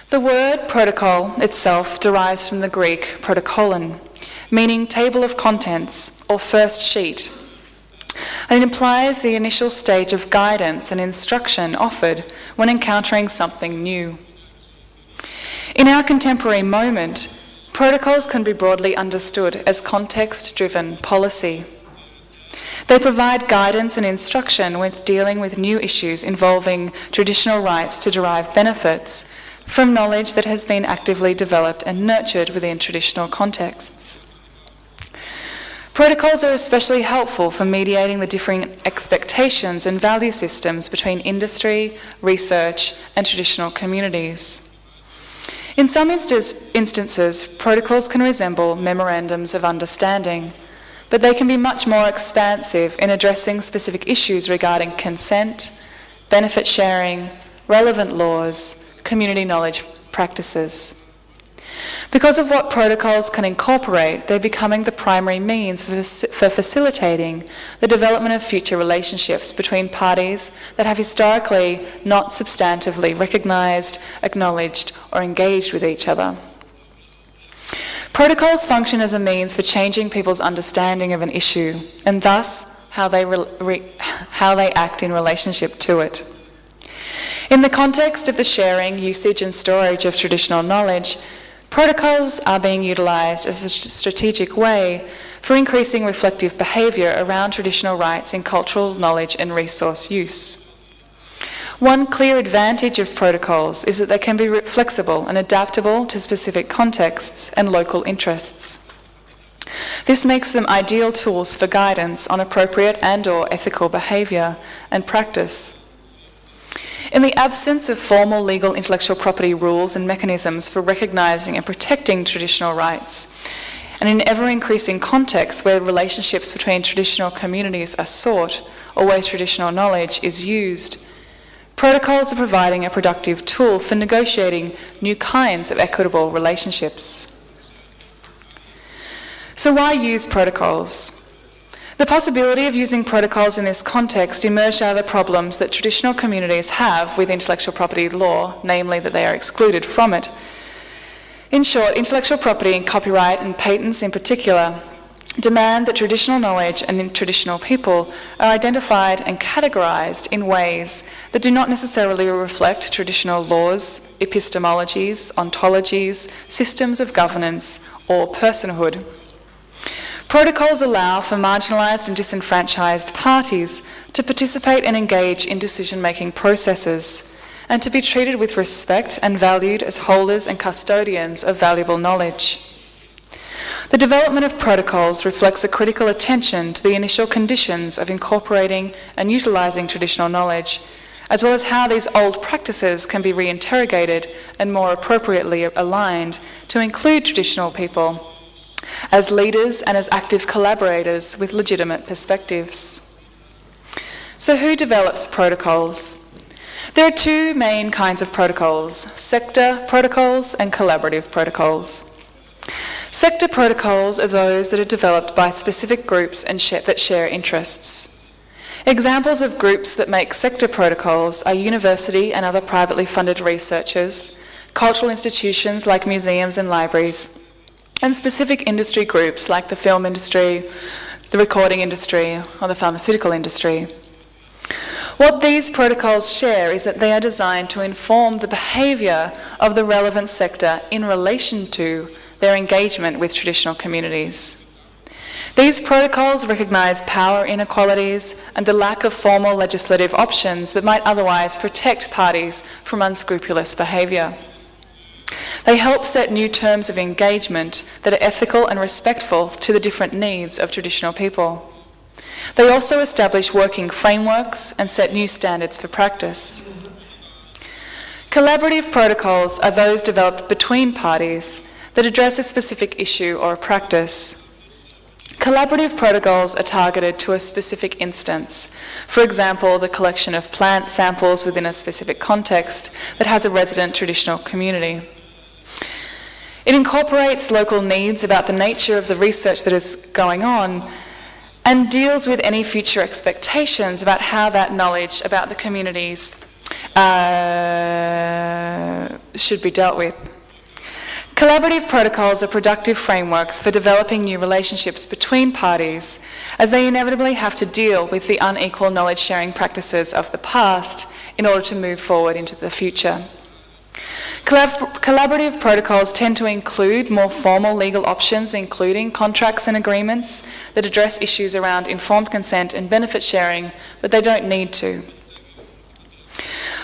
The word protocol itself derives from the Greek protokollon, meaning table of contents or first sheet, and it implies the initial stage of guidance and instruction offered when encountering something new. In our contemporary moment, protocols can be broadly understood as context-driven policy. They provide guidance and instruction when dealing with new issues involving traditional rights to derive benefits from knowledge that has been actively developed and nurtured within traditional contexts. Protocols are especially helpful for mediating the differing expectations and value systems between industry, research, and traditional communities. In some instances, protocols can resemble memorandums of understanding, but they can be much more expansive in addressing specific issues regarding consent, benefit sharing, relevant laws, community knowledge practices. Because of what protocols can incorporate, they're becoming the primary means for facilitating the development of future relationships between parties that have historically not substantively recognised, acknowledged, or engaged with each other. Protocols function as a means for changing people's understanding of an issue, and thus how they act in relationship to it. In the context of the sharing, usage and storage of traditional knowledge, protocols are being utilised as a strategic way for increasing reflective behaviour around traditional rights in cultural knowledge and resource use. One clear advantage of protocols is that they can be flexible and adaptable to specific contexts and local interests. This makes them ideal tools for guidance on appropriate and/or ethical behaviour and practice. In the absence of formal legal intellectual property rules and mechanisms for recognising and protecting traditional rights, and in ever-increasing contexts where relationships between traditional communities are sought or where traditional knowledge is used, protocols are providing a productive tool for negotiating new kinds of equitable relationships. So why use protocols? The possibility of using protocols in this context emerged out of the problems that traditional communities have with intellectual property law, namely that they are excluded from it. In short, intellectual property and copyright and patents in particular demand that traditional knowledge and traditional people are identified and categorised in ways that do not necessarily reflect traditional laws, epistemologies, ontologies, systems of governance, or personhood. Protocols allow for marginalised and disenfranchised parties to participate and engage in decision-making processes and to be treated with respect and valued as holders and custodians of valuable knowledge. The development of protocols reflects a critical attention to the initial conditions of incorporating and utilising traditional knowledge, as well as how these old practices can be reinterrogated and more appropriately aligned to include traditional people as leaders and as active collaborators with legitimate perspectives. So who develops protocols? There are two main kinds of protocols: sector protocols and collaborative protocols. Sector protocols are those that are developed by specific groups and that share interests. Examples of groups that make sector protocols are university and other privately funded researchers, cultural institutions like museums and libraries, and specific industry groups like the film industry, the recording industry, or the pharmaceutical industry. What these protocols share is that they are designed to inform the behaviour of the relevant sector in relation to their engagement with traditional communities. These protocols recognise power inequalities and the lack of formal legislative options that might otherwise protect parties from unscrupulous behaviour. They help set new terms of engagement that are ethical and respectful to the different needs of traditional people. They also establish working frameworks and set new standards for practice. Collaborative protocols are those developed between parties that address a specific issue or a practice. Collaborative protocols are targeted to a specific instance. For example, the collection of plant samples within a specific context that has a resident traditional community. It incorporates local needs about the nature of the research that is going on and deals with any future expectations about how that knowledge about the communities should be dealt with. Collaborative protocols are productive frameworks for developing new relationships between parties, as they inevitably have to deal with the unequal knowledge-sharing practices of the past in order to move forward into the future. Collaborative protocols tend to include more formal legal options, including contracts and agreements that address issues around informed consent and benefit sharing, but they don't need to.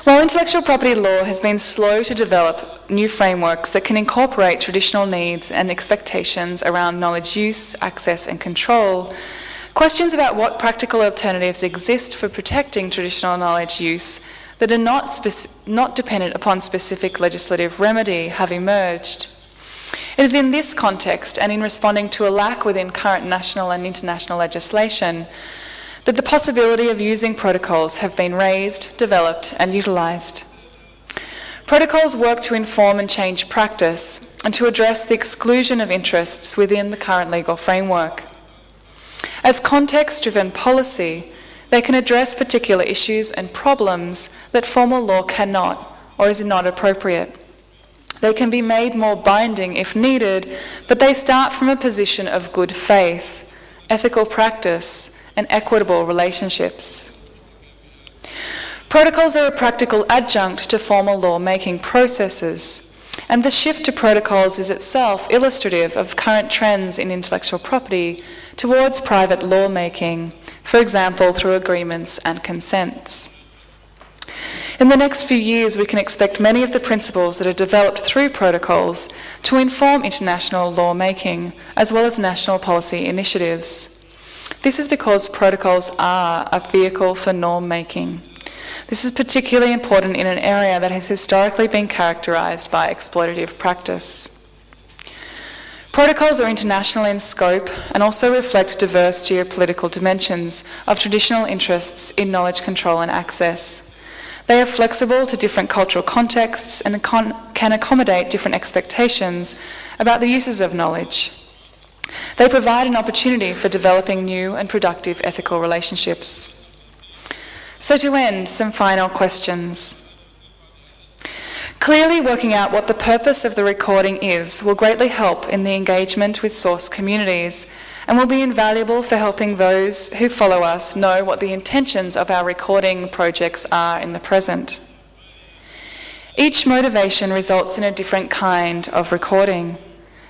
While intellectual property law has been slow to develop new frameworks that can incorporate traditional needs and expectations around knowledge use, access and control, questions about what practical alternatives exist for protecting traditional knowledge use that are not dependent upon specific legislative remedy have emerged. It is in this context and in responding to a lack within current national and international legislation that the possibility of using protocols have been raised, developed and utilised. Protocols work to inform and change practice and to address the exclusion of interests within the current legal framework. As context-driven policy, they can address particular issues and problems that formal law cannot or is not appropriate. They can be made more binding if needed, but they start from a position of good faith, ethical practice, and equitable relationships. Protocols are a practical adjunct to formal law-making processes, and the shift to protocols is itself illustrative of current trends in intellectual property towards private law-making, for example, through agreements and consents. In the next few years, we can expect many of the principles that are developed through protocols to inform international law-making, as well as national policy initiatives. This is because protocols are a vehicle for norm-making. This is particularly important in an area that has historically been characterised by exploitative practice. Protocols are international in scope and also reflect diverse geopolitical dimensions of traditional interests in knowledge control and access. They are flexible to different cultural contexts and can accommodate different expectations about the uses of knowledge. They provide an opportunity for developing new and productive ethical relationships. So to end, some final questions. Clearly working out what the purpose of the recording is will greatly help in the engagement with source communities and will be invaluable for helping those who follow us know what the intentions of our recording projects are in the present. Each motivation results in a different kind of recording,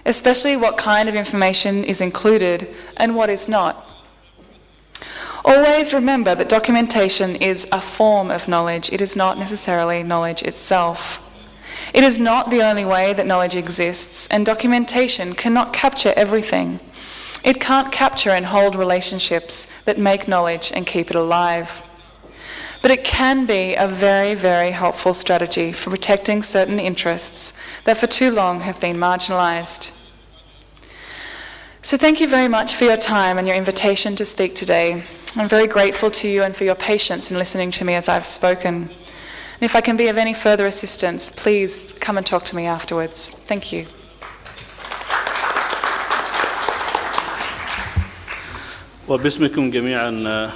especially what kind of information is included and what is not. Always remember that documentation is a form of knowledge. It is not necessarily knowledge itself. It is not the only way that knowledge exists, and documentation cannot capture everything. It can't capture and hold relationships that make knowledge and keep it alive. But it can be a very, very helpful strategy for protecting certain interests that for too long have been marginalised. So thank you very much for your time and your invitation to speak today. I'm very grateful to you and for your patience in listening to me as I've spoken. And if I can be of any further assistance, please come and talk to me afterwards. Thank you. وباسمكم جميعا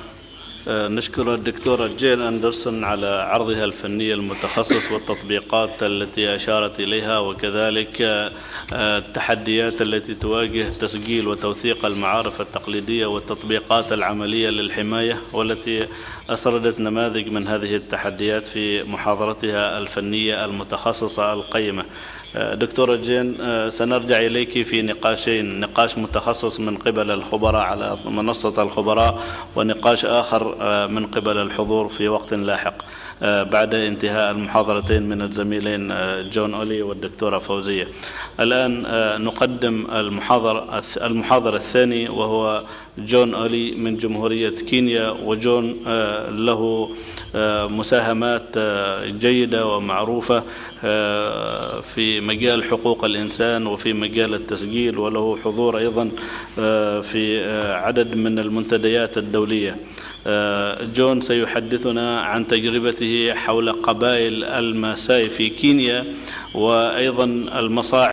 نشكر الدكتورة جين أندرسون على عرضها الفني المتخصص والتطبيقات التي أشارت إليها، وكذلك التحديات التي تواجه تسجيل وتوثيق المعارف التقليدية والتطبيقات العملية للحماية، والتي أسردت نماذج من هذه التحديات في محاضرتها الفنية المتخصصة القيمة. دكتورة جين، سنرجع إليك في نقاشين، نقاش متخصص من قبل الخبراء على منصة الخبراء، ونقاش آخر من قبل الحضور في وقت لاحق بعد انتهاء المحاضرتين من الزميلين جون أولي والدكتورة فوزية. الآن نقدم المحاضر الثاني، وهو جون أولي من جمهورية كينيا، وجون له مساهمات جيدة ومعروفة في مجال حقوق الإنسان وفي مجال التسجيل، وله حضور أيضا في عدد من المنتديات الدولية. جون سيحدثنا عن تجربته حول قبائل الماساي في كينيا، وأيضا المصاعب